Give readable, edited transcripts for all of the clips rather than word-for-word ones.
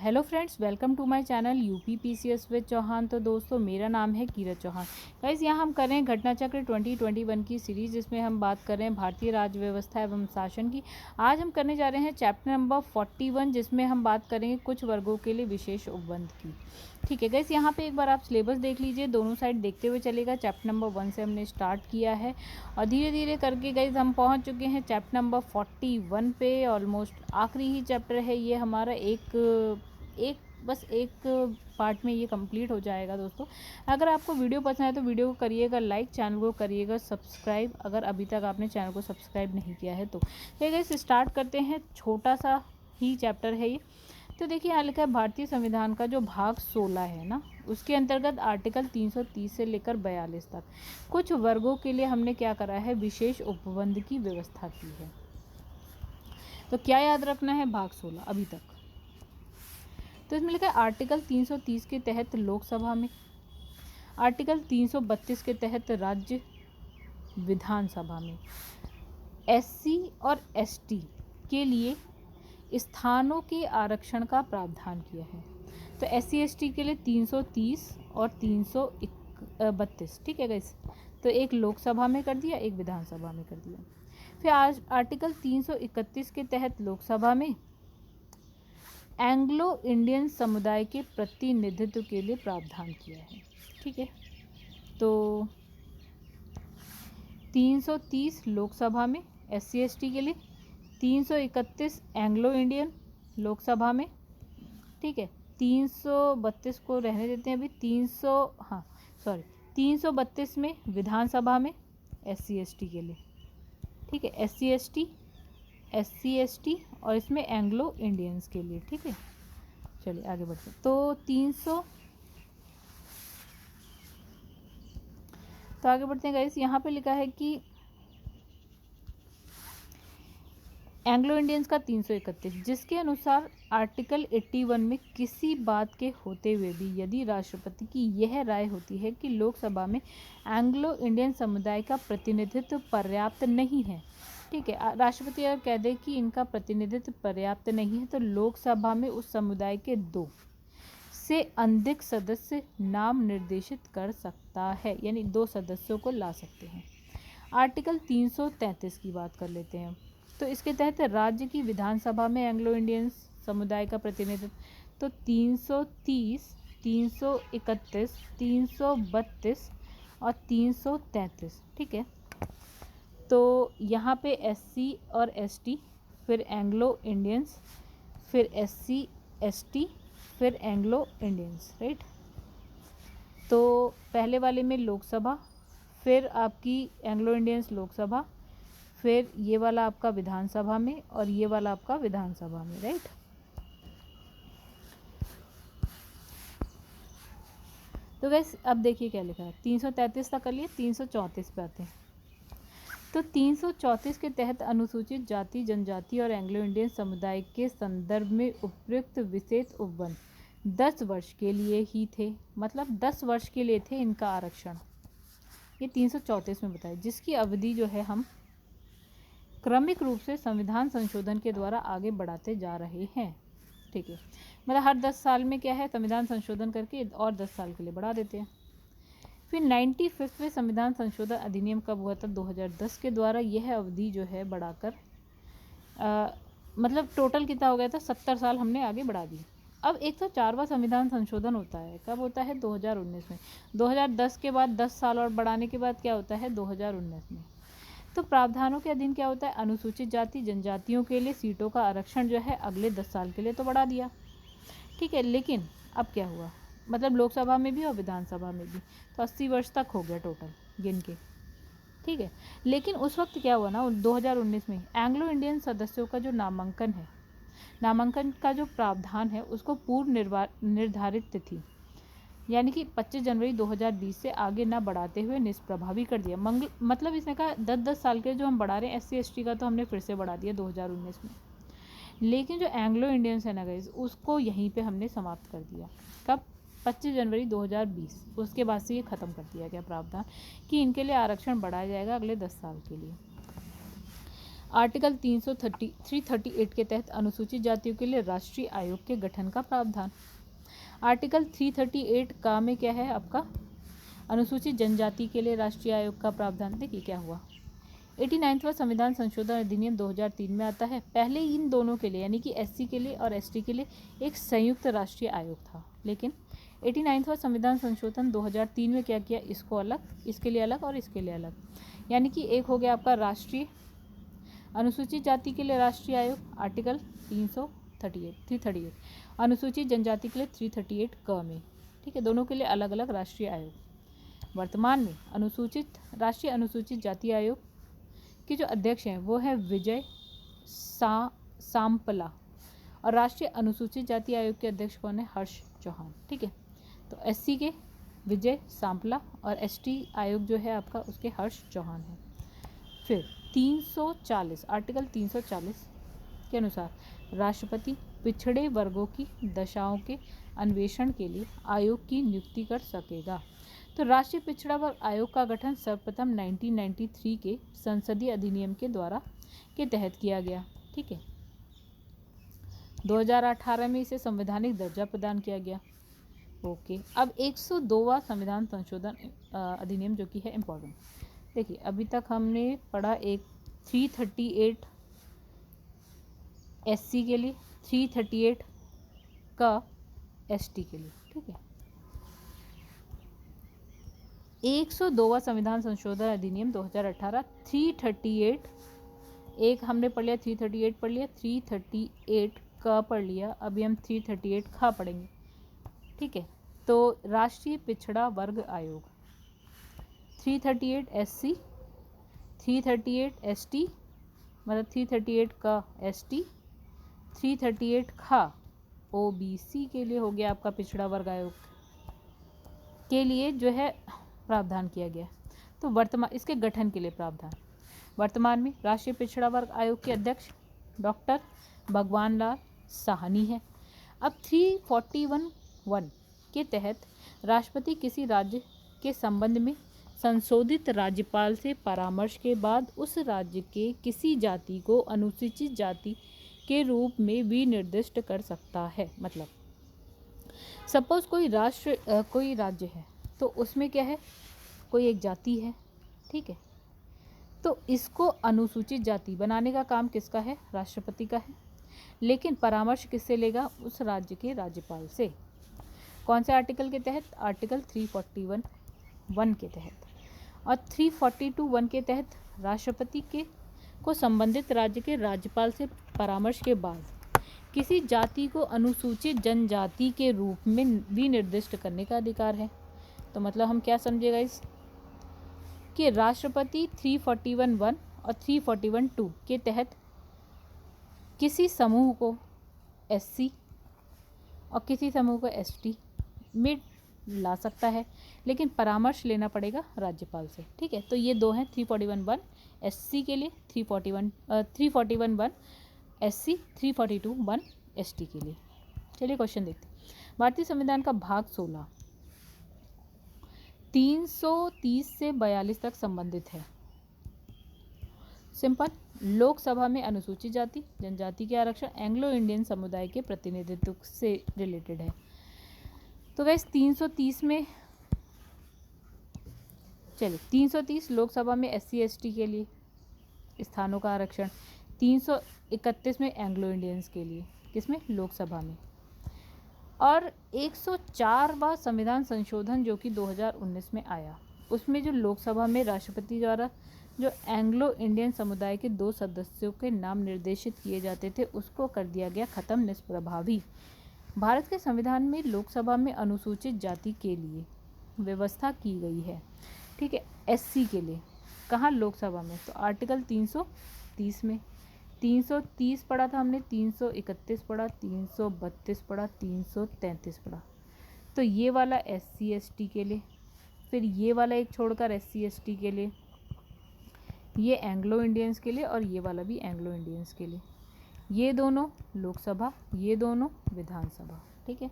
Hello friends, welcome to my channel UP PCS with Chauhan. तो दोस्तों, मेरा नाम है कीरत चौहान। गाइस, यहाँ हम कर रहे हैं घटना चक्र 2021 की सीरीज़, जिसमें हम बात कर रहे हैं भारतीय राज्य व्यवस्था एवं शासन की। आज हम करने जा रहे हैं चैप्टर नंबर 41, जिसमें हम बात करेंगे कुछ वर्गों के लिए विशेष उपबंध की। ठीक है गाइस, यहाँ पे एक बार आप सिलेबस देख लीजिए, दोनों साइड देखते हुए चलेगा। चैप्टर नंबर 1 से हमने स्टार्ट किया है और धीरे धीरे करके गाइस हम पहुँच चुके हैं चैप्टर नंबर 41 पे। ऑलमोस्ट आखिरी ही चैप्टर है ये हमारा। बस एक पार्ट में ये कंप्लीट हो जाएगा दोस्तों। अगर आपको वीडियो पसंद है तो वीडियो को करिएगा लाइक, चैनल को करिएगा सब्सक्राइब, अगर अभी तक आपने चैनल को सब्सक्राइब नहीं किया है तो। गाइस, स्टार्ट करते हैं। छोटा सा ही चैप्टर है ये। तो देखिए, यहाँ लिखा है भारतीय संविधान का जो भाग 16 है ना, उसके अंतर्गत आर्टिकल 330 से लेकर 42 तक कुछ वर्गों के लिए हमने क्या करा है, विशेष उपबंध की व्यवस्था की है। तो क्या याद रखना है, भाग 16 अभी तक। तो इसमें लिखा है आर्टिकल 330 के तहत लोकसभा में, आर्टिकल 332 के तहत राज्य विधानसभा में एससी और एसटी के लिए स्थानों के आरक्षण का प्रावधान किया है। तो एससी एसटी के लिए 330 और 332, ठीक है गाइस। तो एक लोकसभा में कर दिया, एक विधानसभा में कर दिया। फिर आज आर्टिकल 331 के तहत लोकसभा में एंग्लो इंडियन समुदाय के प्रतिनिधित्व के लिए प्रावधान किया है। ठीक है, तो 330 लोकसभा में एससी एसटी के लिए, 331 एंग्लो इंडियन लोकसभा में। ठीक है, 332 को रहने देते हैं अभी। 332 में विधानसभा में एससी एसटी के लिए। ठीक है, एससी एसटी और इसमें एंग्लो इंडियंस के लिए। ठीक है, चलिए आगे बढ़ते हैं। तो आगे बढ़ते हैं गाइस। यहाँ पे लिखा है कि एंग्लो इंडियंस का 331, जिसके अनुसार आर्टिकल 81 में किसी बात के होते हुए भी यदि राष्ट्रपति की यह राय होती है कि लोकसभा में एंग्लो इंडियन समुदाय का प्रतिनिधित्व पर्याप्त नहीं है। ठीक है, राष्ट्रपति अगर कह दे कि इनका प्रतिनिधित्व पर्याप्त नहीं है, तो लोकसभा में उस समुदाय के 2 से अधिक सदस्य नाम निर्देशित कर सकता है, यानी 2 सदस्यों को ला सकते हैं। आर्टिकल 333 की बात कर लेते हैं। तो इसके तहत राज्य की विधानसभा में एंग्लो इंडियन समुदाय का प्रतिनिधित्व, तो 330, 331, 332 और 333। ठीक है, तो यहाँ पे एससी और एसटी, फिर एंग्लो इंडियंस, फिर एससी एसटी, फिर एंग्लो इंडियंस, राइट। तो पहले वाले में लोकसभा, फिर आपकी एंग्लो इंडियंस लोकसभा, फिर ये वाला आपका विधानसभा में और ये वाला आपका विधानसभा में, राइट। तो गैस अब देखिए क्या लिखा है। 333 तक कर लिए, 334 पे आते हैं। तो 334 के तहत अनुसूचित जाति जनजाति और एंग्लो इंडियन समुदाय के संदर्भ में उपयुक्त विशेष उपबंध 10 वर्ष के लिए ही थे। मतलब 10 वर्ष के लिए थे इनका आरक्षण। ये 334 में बताया, जिसकी अवधि जो है हम क्रमिक रूप से संविधान संशोधन के द्वारा आगे बढ़ाते जा रहे हैं। ठीक है, मतलब हर 10 साल में क्या है, संविधान संशोधन करके और 10 साल के लिए बढ़ा देते हैं। फिर 95वें संविधान संशोधन अधिनियम कब हुआ था, 2010 के द्वारा यह अवधि जो है बढ़ाकर मतलब टोटल कितना हो गया था, 70 साल हमने आगे बढ़ा दी। अब 104वां संविधान संशोधन होता है, कब होता है, 2019 में। 2010 के बाद 10 साल और बढ़ाने के बाद क्या होता है, 2019 में। तो प्रावधानों के अधीन क्या होता है, अनुसूचित जाति जनजातियों के लिए सीटों का आरक्षण जो है अगले 10 साल के लिए तो बढ़ा दिया। ठीक है, लेकिन अब क्या हुआ, मतलब लोकसभा में भी और विधानसभा में भी, तो 80 वर्ष तक हो गया टोटल गिन के। ठीक है, लेकिन उस वक्त क्या हुआ ना, 2019 में एंग्लो इंडियन सदस्यों का जो नामांकन है, नामांकन का जो प्रावधान है, उसको पूर्व निर्धारित तिथि यानी कि 25 जनवरी 2020 से आगे ना बढ़ाते हुए निष्प्रभावी कर दिया। मतलब इसने कहा 10-10 साल के जो हम बढ़ा रहे हैं, एससी एसटी का तो हमने फिर से बढ़ा दिया 2019 में, लेकिन जो एंग्लो इंडियंस है ना गाइस, उसको यहीं पे हमने समाप्त कर दिया। कब, 25 जनवरी 2020। उसके बाद से ये ख़त्म कर दिया गया प्रावधान कि इनके लिए आरक्षण बढ़ाया जाएगा अगले 10 साल के लिए। आर्टिकल 338 के तहत अनुसूचित जातियों के लिए राष्ट्रीय आयोग के गठन का प्रावधान। आर्टिकल 338 का में क्या है आपका, अनुसूचित जनजाति के लिए राष्ट्रीय आयोग का प्रावधान। देखिए क्या हुआ, 89वां संविधान संशोधन अधिनियम 2003 में आता है। पहले इन दोनों के लिए यानी कि एससी के लिए और एसटी के लिए एक संयुक्त राष्ट्रीय आयोग था, लेकिन 89वां संविधान संशोधन 2003 में क्या किया, इसको अलग, इसके लिए अलग और इसके लिए अलग, यानी कि एक हो गया आपका राष्ट्रीय अनुसूचित जाति के लिए राष्ट्रीय आयोग आर्टिकल 338, अनुसूचित जनजाति के लिए 338 क में, ठीक है, दोनों के लिए अलग अलग राष्ट्रीय आयोग। वर्तमान में राष्ट्रीय अनुसूचित जाति आयोग के जो अध्यक्ष हैं वो है विजय सांपला, और राष्ट्रीय अनुसूचित जाति आयोग के अध्यक्ष कौन है, हर्ष चौहान। ठीक है, तो एससी के विजय सांपला और एसटी आयोग जो है आपका उसके हर्ष चौहान है। फिर 340 आर्टिकल 340 के अनुसार राष्ट्रपति पिछड़े वर्गों की दशाओं के अन्वेषण के लिए आयोग की नियुक्ति कर सकेगा। तो राष्ट्रीय पिछड़ा वर्ग आयोग का गठन सर्वप्रथम 1993 के संसदीय अधिनियम के तहत किया गया। ठीक है, 2018 में इसे संवैधानिक दर्जा प्रदान किया गया। ओके, अब 102वां संविधान संशोधन अधिनियम जो कि है इम्पोर्टेंट। देखिए अभी तक हमने पढ़ा एक 338 एससी के लिए, 338 का एसटी के लिए। ठीक है, 102वां संविधान संशोधन अधिनियम 2018 338 एक हमने पढ़ लिया, 338 पढ़ लिया, 338 का पढ़ लिया, अभी हम 338 खा पढ़ेंगे। ठीक है, तो राष्ट्रीय पिछड़ा वर्ग आयोग 338 एससी, 338 एसटी मतलब 338 का एसटी, 338 खा ओबीसी के लिए हो गया आपका पिछड़ा वर्ग आयोग के लिए जो है प्रावधान किया गया। तो वर्तमान इसके गठन के लिए प्रावधान। वर्तमान में राष्ट्रीय पिछड़ा वर्ग आयोग के अध्यक्ष डॉक्टर भगवान लाल साहनी है। अब 341(1) के तहत राष्ट्रपति किसी राज्य के संबंध में संशोधित राज्यपाल से परामर्श के बाद उस राज्य के किसी जाति को अनुसूचित जाति के रूप में विनिर्दिष्ट कर सकता है। मतलब सपोज कोई राज्य है तो उसमें क्या है, कोई एक जाति है। ठीक है, तो इसको अनुसूचित जाति बनाने का काम किसका है, राष्ट्रपति का है, लेकिन परामर्श किससे लेगा, उस राज्य के राज्यपाल से। कौन से आर्टिकल के तहत, आर्टिकल 341(1) के तहत। और 342(1) के तहत राष्ट्रपति को संबंधित राज्य के राज्यपाल से परामर्श के बाद किसी जाति को अनुसूचित जनजाति के रूप में विनिर्दिष्ट करने का अधिकार है। तो मतलब हम क्या समझेगा इस कि राष्ट्रपति 341(1) और 341(2) के तहत किसी समूह को एससी और किसी समूह को एसटी में ला सकता है, लेकिन परामर्श लेना पड़ेगा राज्यपाल से। ठीक है, तो ये दो हैं 341(1) एससी के लिए, 341(1) एससी, 342(1) एसटी के लिए। चलिए क्वेश्चन देखते हैं। भारतीय संविधान का भाग 16 330 से 42 तक संबंधित है। सिंपल, लोकसभा में अनुसूचित जाति जनजाति के आरक्षण एंग्लो इंडियन समुदाय के प्रतिनिधित्व से रिलेटेड है। तो गाइस 330 में चलिए 330 लोकसभा में एससी एसटी के लिए स्थानों का आरक्षण, 331 में एंग्लो इंडियंस के लिए, किसमें, लोकसभा में। और 104वां संविधान संशोधन जो कि 2019 में आया, उसमें जो लोकसभा में राष्ट्रपति द्वारा जो एंग्लो इंडियन समुदाय के 2 सदस्यों के नाम निर्देशित किए जाते थे उसको कर दिया गया खत्म, निष्प्रभावी। भारत के संविधान में लोकसभा में अनुसूचित जाति के लिए व्यवस्था की गई है। ठीक है, एससी के लिए कहाँ, लोकसभा में, तो आर्टिकल 330 में। 330 पढ़ा था हमने, 331 पढ़ा, 332 पढ़ा, 333 पढ़ा। तो ये वाला एससी एसटी के लिए, फिर ये वाला एक छोड़कर एससी एसटी के लिए, ये एंग्लो इंडियंस के लिए और ये वाला भी एंग्लो इंडियंस के लिए। ये दोनों लोकसभा, ये दोनों विधानसभा। ठीक है,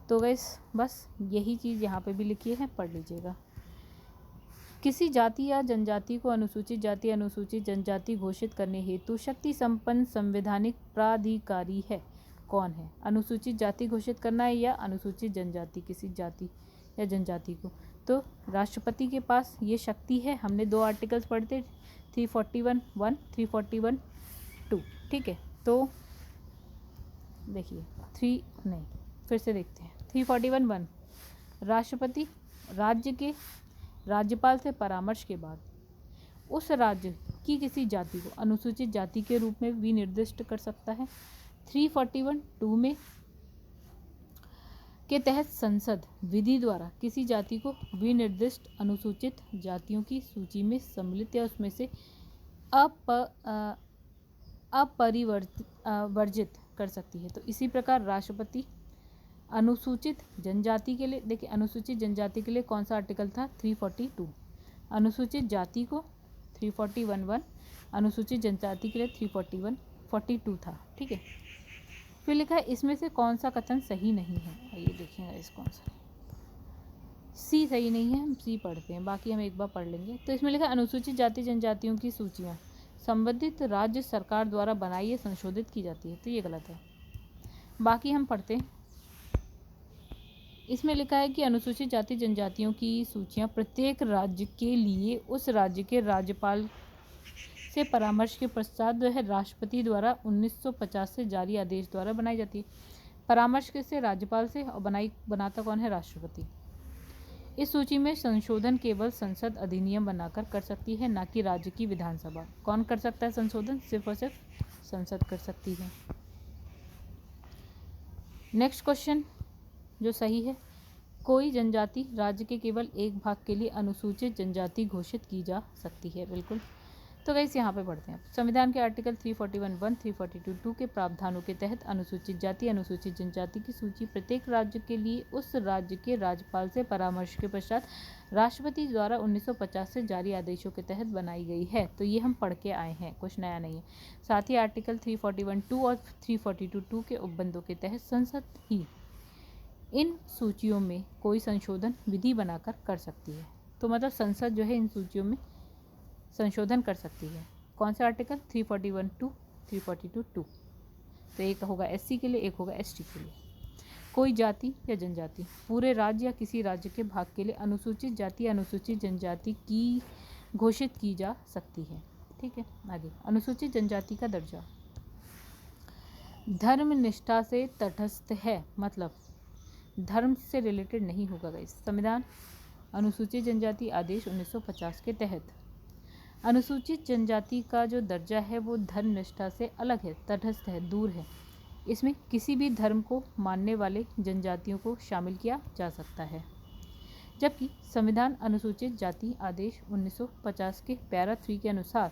तो गाइस बस यही चीज़ यहाँ पे भी लिखी है, पढ़ लीजिएगा। किसी जाति या जनजाति को अनुसूचित जाति अनुसूचित जनजाति घोषित करने हेतु शक्ति संपन्न संवैधानिक प्राधिकारी है। कौन है? अनुसूचित जाति घोषित करना है या अनुसूचित जनजाति, किसी जाति या जनजाति को, तो राष्ट्रपति के पास ये शक्ति है। हमने 2 आर्टिकल्स पढ़े थे, 341(1), 341(2), ठीक है। तो देखिए फिर से देखते हैं। 341(1), राष्ट्रपति राज्य के राज्यपाल से परामर्श के बाद उस राज्य की किसी जाति को अनुसूचित जाति के रूप में विनिर्दिष्ट कर सकता है। 341(2) में के तहत संसद विधि द्वारा किसी जाति को विनिर्दिष्ट अनुसूचित जातियों की सूची में सम्मिलित या उसमें से वर्जित कर सकती है। तो इसी प्रकार राष्ट्रपति अनुसूचित जनजाति के लिए, देखिए अनुसूचित जनजाति के लिए कौन सा आर्टिकल था? 342। अनुसूचित जाति को 341(1), अनुसूचित जनजाति के लिए 342 था, ठीक है। फिर लिखा है इसमें से कौन सा कथन सही नहीं है। आइए देखेंगे इस कौन सा सी सही नहीं है, हम सी पढ़ते हैं, बाकी हम एक बार पढ़ लेंगे। तो इसमें लिखा है अनुसूचित जाति जनजातियों की सूचियाँ संबंधित राज्य सरकार द्वारा बनाई या संशोधित की जाती है, तो ये गलत है। बाकी हम पढ़ते हैं। इसमें लिखा है कि अनुसूचित जाति जनजातियों की सूचियाँ प्रत्येक राज्य के लिए उस राज्य के राज्यपाल से परामर्श के पश्चात जो है राष्ट्रपति द्वारा 1950 से जारी आदेश द्वारा बनाई जाती है। परामर्श से राज्यपाल से, और बनाता कौन है? राष्ट्रपति। इस सूची में संशोधन केवल संसद अधिनियम बनाकर कर सकती है, ना कि राज्य की विधानसभा। कौन कर सकता है संशोधन? सिर्फ और सिर्फ संसद कर सकती है। नेक्स्ट क्वेश्चन जो सही है, कोई जनजाति राज्य के केवल एक भाग के लिए अनुसूचित जनजाति घोषित की जा सकती है। बिल्कुल। तो गाइस यहाँ पे पढ़ते हैं। संविधान के आर्टिकल 341(1), 342(2) के प्रावधानों के तहत अनुसूचित जाति अनुसूचित जनजाति की सूची प्रत्येक राज्य के लिए उस राज्य के राज्यपाल से परामर्श के पश्चात राष्ट्रपति द्वारा 1950 से जारी आदेशों के तहत बनाई गई है। तो ये हम पढ़ के आए हैं, कुछ नया नहीं है। साथ ही आर्टिकल 341(2) और 342(2) के उपबंधों के तहत संसद ही इन सूचियों में कोई संशोधन विधि बनाकर कर सकती है। तो मतलब संसद जो है इन सूचियों में संशोधन कर सकती है। कौन सा आर्टिकल? 341(2), 342(2). तो एक होगा एससी के लिए, एक होगा एसटी के लिए। कोई जाति या जनजाति पूरे राज्य या किसी राज्य के भाग के लिए अनुसूचित जाति अनुसूचित जनजाति की घोषित की जा सकती है, ठीक है। आगे अनुसूचित जनजाति का दर्जा धर्म निष्ठा से तटस्थ है, मतलब धर्म से रिलेटेड नहीं होगा गाइस। संविधान अनुसूचित जनजाति आदेश 1950 के तहत अनुसूचित जनजाति का जो दर्जा है वो धर्म निष्ठा से अलग है, तटस्थ है, दूर है। इसमें किसी भी धर्म को मानने वाले जनजातियों को शामिल किया जा सकता है। जबकि संविधान अनुसूचित जाति आदेश 1950 के पैरा 3 के अनुसार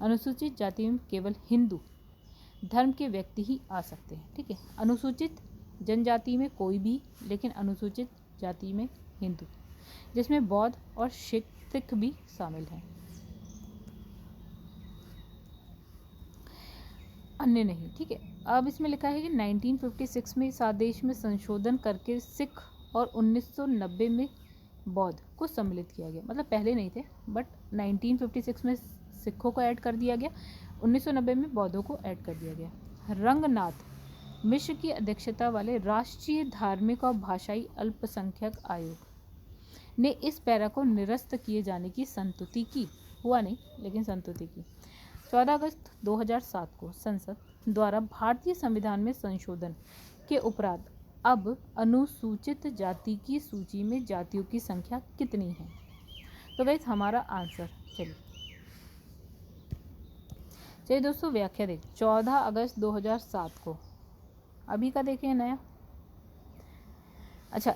अनुसूचित जाति में केवल हिंदू धर्म के व्यक्ति ही आ सकते हैं, ठीक है। अनुसूचित जनजाति में कोई भी, लेकिन अनुसूचित जाति में हिंदू, जिसमें बौद्ध और सिख भी शामिल हैं, अन्य नहीं, ठीक है। अब इसमें लिखा है कि 1956 में इस आदेश में संशोधन करके सिख और 1990 में बौद्ध को सम्मिलित किया गया। मतलब पहले नहीं थे, बट 1956 में सिखों को ऐड कर दिया गया, 1990 में बौद्धों को ऐड कर दिया गया। रंगनाथ मिश्र की अध्यक्षता वाले राष्ट्रीय धार्मिक और भाषाई अल्पसंख्यक आयोग ने इस पैरा को निरस्त किए जाने की संस्तुति की, हुआ नहीं लेकिन संस्तुति की। 14 अगस्त 2007 को संसद द्वारा भारतीय संविधान में संशोधन के उपरांत अब अनुसूचित जाति की सूची में जातियों की संख्या कितनी है? तो गाइस हमारा आंसर, चलिए दोस्तों व्याख्या देख। 14 अगस्त 2007 को, अभी का देखें नया, अच्छा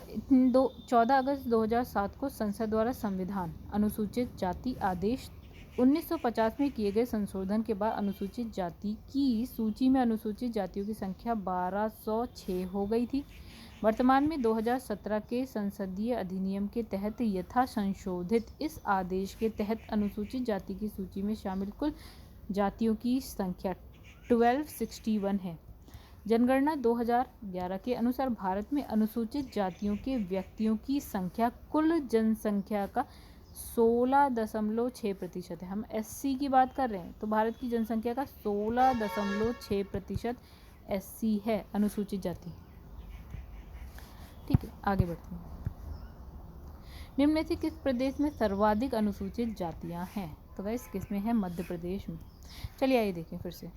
14 अगस्त 2007 को संसद द्वारा संविधान अनुसूचित जाति आदेश 1950 में किए गए संशोधन के बाद अनुसूचित जाति की सूची में अनुसूचित जातियों की संख्या 1206 हो गई थी। वर्तमान में 2017 के संसदीय अधिनियम के तहत यथा संशोधित इस आदेश के तहत अनुसूचित जाति की सूची में शामिल कुल जातियों की संख्या 1261 है। जनगणना 2011 के अनुसार भारत में अनुसूचित जातियों के व्यक्तियों की संख्या कुल जनसंख्या का 16.6% है। हम SC की बात कर रहे हैं तो भारत की जनसंख्या का 16.6% SC है, अनुसूचित जाति। ठीक है, आगे बढ़ते हैं। निम्न में से किस प्रदेश में सर्वाधिक अनुसूचित जातियां हैं? तो गाइस किस में है? मध्य प्रदेश में। चलिए आइए देखें फिर से,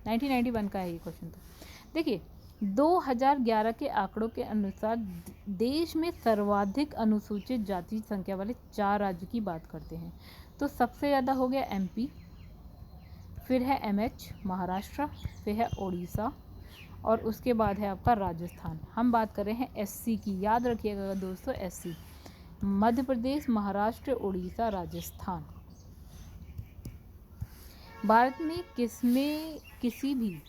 1991 का है ये क्वेश्चन। तो देखिए 2011 के आंकड़ों के अनुसार देश में सर्वाधिक अनुसूचित जाति संख्या वाले 4 राज्य की बात करते हैं। तो सबसे ज़्यादा हो गया MP, फिर है MH महाराष्ट्र, फिर है उड़ीसा, और उसके बाद है आपका राजस्थान। हम बात कर रहे हैं SC की, याद रखिएगा दोस्तों, SC मध्य प्रदेश, महाराष्ट्र, उड़ीसा, राजस्थान। भारत में किसी भी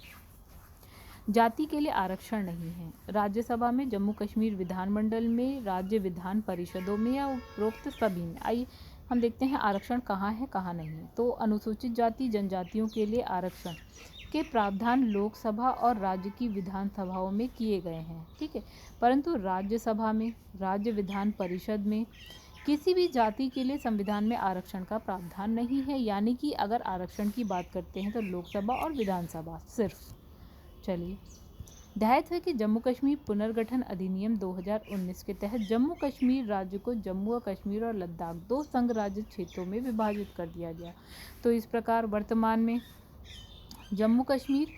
जाति के लिए आरक्षण नहीं है। राज्यसभा में, जम्मू कश्मीर विधानमंडल में, राज्य विधान परिषदों में या उपरोक्त सभी में। आइए हम देखते हैं आरक्षण कहाँ है कहाँ नहीं है। तो अनुसूचित जाति जनजातियों के लिए आरक्षण के प्रावधान लोकसभा और राज्य की विधानसभाओं में किए गए हैं। ठीक है, परंतु राज्यसभा में, राज्य विधान परिषद में किसी भी जाति के लिए संविधान में आरक्षण का प्रावधान नहीं है। यानी कि अगर आरक्षण की बात करते हैं तो लोकसभा और विधानसभा सिर्फ। चलिए, ध्यात है कि जम्मू कश्मीर पुनर्गठन अधिनियम 2019 के तहत जम्मू कश्मीर राज्य को जम्मू और कश्मीर और लद्दाख 2 संघ राज्य क्षेत्रों में विभाजित कर दिया गया। तो इस प्रकार वर्तमान में जम्मू कश्मीर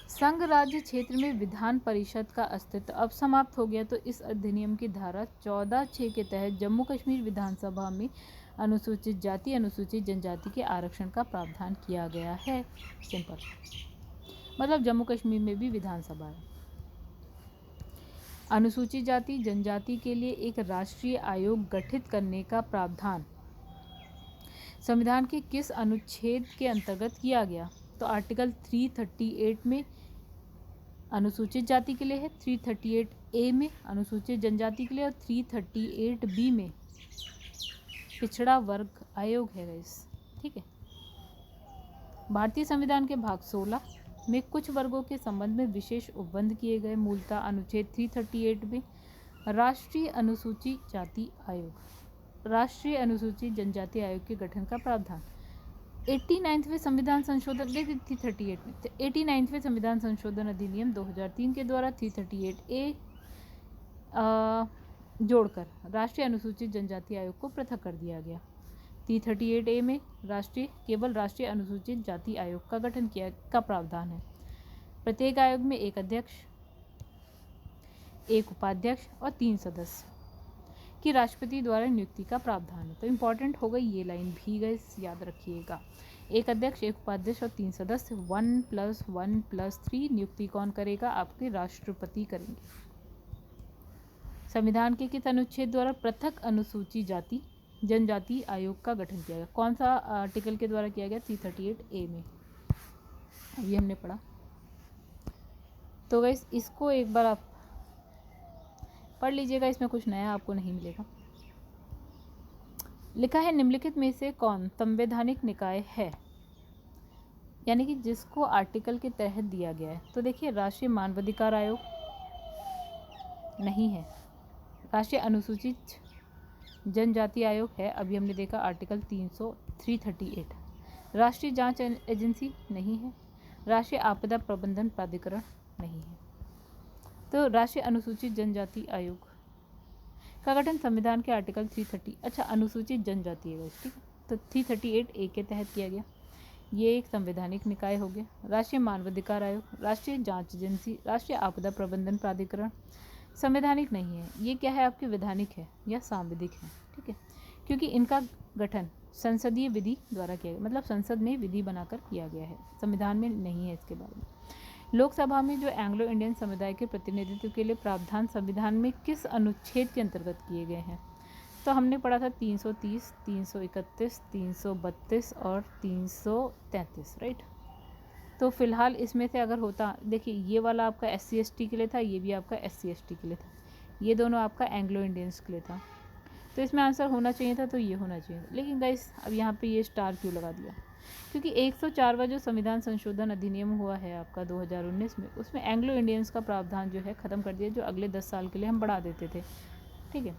संघ राज्य क्षेत्र में विधान परिषद का अस्तित्व अब समाप्त हो गया। तो इस अधिनियम की धारा 14(6) के तहत जम्मू कश्मीर विधानसभा में अनुसूचित जाति, अनुसूचित जनजाति के आरक्षण का प्रावधान किया गया है। सिंपल, मतलब जम्मू कश्मीर में भी विधानसभा है। अनुसूचित जाति जनजाति के लिए एक राष्ट्रीय आयोग गठित करने का प्रावधान संविधान के किस अनुच्छेद के अंतर्गत किया गया? तो आर्टिकल 338 में अनुसूचित जाति के लिए है, 338A में अनुसूचित जनजाति के लिए, और 338B में पिछड़ा वर्ग आयोग है गाइस। ठीक है, भारतीय संविधान के भाग 16 में कुछ वर्गों के संबंध में विशेष उपबंध किए गए। मूलतः अनुच्छेद 338 में राष्ट्रीय अनुसूचित जाति आयोग, राष्ट्रीय अनुसूचित जनजाति आयोग के गठन का प्रावधान 89वें संविधान संशोधन 338 में 89वें संविधान संशोधन अधिनियम 2003 के द्वारा 338A जोड़कर राष्ट्रीय अनुसूचित जनजाति आयोग को पृथक कर दिया गया। 338A में केवल राष्ट्रीय अनुसूचित जाति आयोग का गठन किया का प्रावधान है। प्रत्येक आयोग में एक अध्यक्ष, एक उपाध्यक्ष और 3 सदस्य की राष्ट्रपति द्वारा नियुक्ति का प्रावधान है। तो इम्पॉर्टेंट हो गई ये लाइन भी गाइस, याद रखिएगा। एक अध्यक्ष, एक उपाध्यक्ष और 3 सदस्य, 1+1+3 नियुक्ति कौन करेगा? आपके राष्ट्रपति करेंगे। संविधान के किस अनुच्छेद द्वारा पृथक अनुसूचित जाति जनजाति आयोग का गठन किया गया? कौन सा आर्टिकल के द्वारा किया गया? 338A में, अभी हमने पढ़ा। तो गाइस इसको एक बार आप पढ़ लीजिएगा, इसमें कुछ नया आपको नहीं मिलेगा। लिखा है निम्नलिखित में से कौन संवैधानिक निकाय है, यानी कि जिसको आर्टिकल के तहत दिया गया है। तो देखिए, राष्ट्रीय मानवाधिकार आयोग नहीं है, राष्ट्रीय अनुसूचित जनजाति आयोग है, अभी हमने देखा आर्टिकल 338। राष्ट्रीय जांच एजेंसी नहीं है, राष्ट्रीय आपदा प्रबंधन प्राधिकरण नहीं है। तो राष्ट्रीय अनुसूचित जनजाति आयोग का गठन संविधान के आर्टिकल 330 अच्छा अनुसूचित जनजाति है, ठीक है, तो 338A के तहत किया गया। ये एक संवैधानिक निकाय हो गया। राष्ट्रीय मानवाधिकार आयोग, राष्ट्रीय जांच एजेंसी, राष्ट्रीय आपदा प्रबंधन प्राधिकरण संवैधानिक नहीं है। ये क्या है? आपकी वैधानिक है या सांविधिक है। ठीक है, क्योंकि इनका गठन संसदीय विधि द्वारा किया गया, मतलब संसद में विधि बनाकर किया गया है, संविधान में नहीं है इसके बारे में। लोकसभा में जो एंग्लो इंडियन समुदाय के प्रतिनिधित्व के लिए प्रावधान संविधान में किस अनुच्छेद के अंतर्गत किए गए हैं? तो हमने पढ़ा था 330, 331, 332 और 333, राइट। तो फिलहाल इसमें से अगर होता, देखिए ये वाला आपका SC/ST के लिए था, ये भी आपका SC/ST के लिए था, ये दोनों आपका एंग्लो इंडियंस के लिए था। तो इसमें आंसर होना चाहिए था, तो ये होना चाहिए था। लेकिन गाइस अब यहाँ पे ये स्टार क्यों लगा दिया? क्योंकि 104वां जो संविधान संशोधन अधिनियम हुआ है आपका 2019 में, उसमें एंग्लो इंडियंस का प्रावधान जो है ख़त्म कर दिया, जो अगले 10 साल के लिए हम बढ़ा देते थे। ठीक है,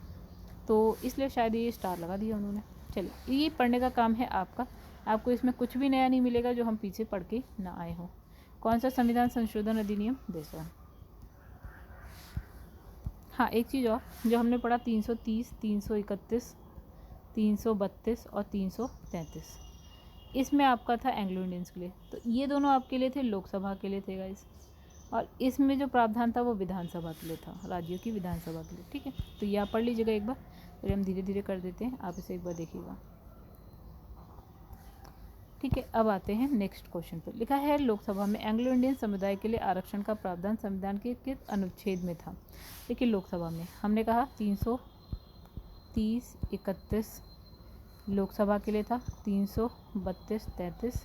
तो इसलिए शायद ये स्टार लगा दिया उन्होंने। चलिए, ये पढ़ने का काम है आपका। आपको इसमें कुछ भी नया नहीं मिलेगा जो हम पीछे पढ़ के ना आए हों। कौन सा संविधान संशोधन अधिनियम 200। हाँ, एक चीज़ और जो हमने पढ़ा 330, 331, 332 और 333, इसमें आपका था एंग्लो इंडियंस के लिए। तो ये दोनों आपके लिए थे, लोकसभा के लिए थे गाइस। और इसमें जो प्रावधान था वो विधानसभा के लिए था, राज्यों की विधानसभा के लिए। ठीक है, तो ये आप पढ़ लीजिएगा एक बार, फिर हम धीरे धीरे कर देते हैं, आप इसे एक बार देखिएगा। ठीक है, अब आते हैं नेक्स्ट क्वेश्चन पर। लिखा है लोकसभा में एंग्लो इंडियन समुदाय के लिए आरक्षण का प्रावधान संविधान के किस अनुच्छेद में था। देखिए, लोकसभा में हमने कहा 330, 31 लोकसभा के लिए था, 332, 33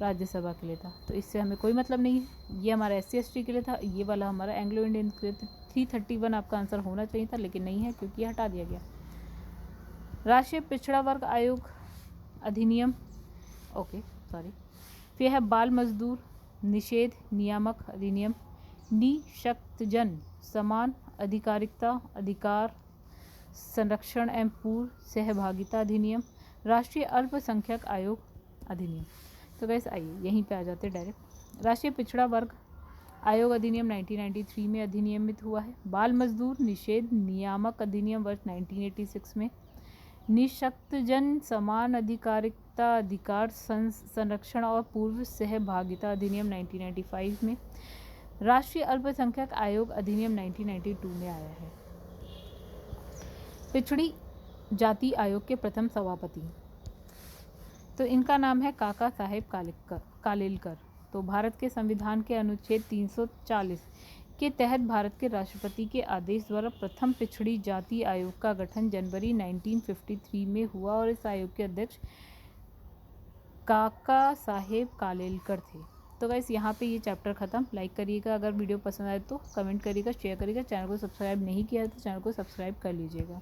राज्यसभा के लिए था। तो इससे हमें कोई मतलब नहीं है। ये हमारा SC/ST के लिए था, ये वाला हमारा एंग्लो इंडियन के लिए। 331 आपका आंसर होना चाहिए था, लेकिन नहीं है क्योंकि ये हटा दिया गया। राष्ट्रीय पिछड़ा वर्ग आयोग अधिनियम, ओके सॉरी। फिर है बाल मजदूर निषेध नियामक अधिनियम, निशक्तजन समान अधिकारिता अधिकार संरक्षण एवं पूर्व सहभागिता अधिनियम, राष्ट्रीय अल्पसंख्यक आयोग अधिनियम। तो गैस आइए यहीं पे आ जाते हैं डायरेक्ट। राष्ट्रीय पिछड़ा वर्ग आयोग अधिनियम 1993 में अधिनियमित हुआ है। बाल मजदूर निषेध नियामक अधिनियम वर्ष 1986 में। निशक्तजन समान अधिकारिता अधिकार संरक्षण और पूर्व सहभागिता अधिनियम 1995 में। राष्ट्रीय अल्पसंख्यक आयोग अधिनियम 1992 में आया है। पिछड़ी जाति आयोग के प्रथम सभापति, तो इनका नाम है काका साहेब कालेलकर। तो भारत के संविधान के अनुच्छेद 340 के तहत भारत के राष्ट्रपति के आदेश द्वारा प्रथम पिछड़ी जाति आयोग का गठन जनवरी 1953 में हुआ और इस आयोग के अध्यक्ष काका साहेब कालेलकर थे। तो गाइस यहाँ पे ये चैप्टर ख़त्म। लाइक करिएगा अगर वीडियो पसंद आए तो, कमेंट करिएगा, शेयर करिएगा। चैनल को सब्सक्राइब नहीं किया है तो चैनल को सब्सक्राइब कर लीजिएगा।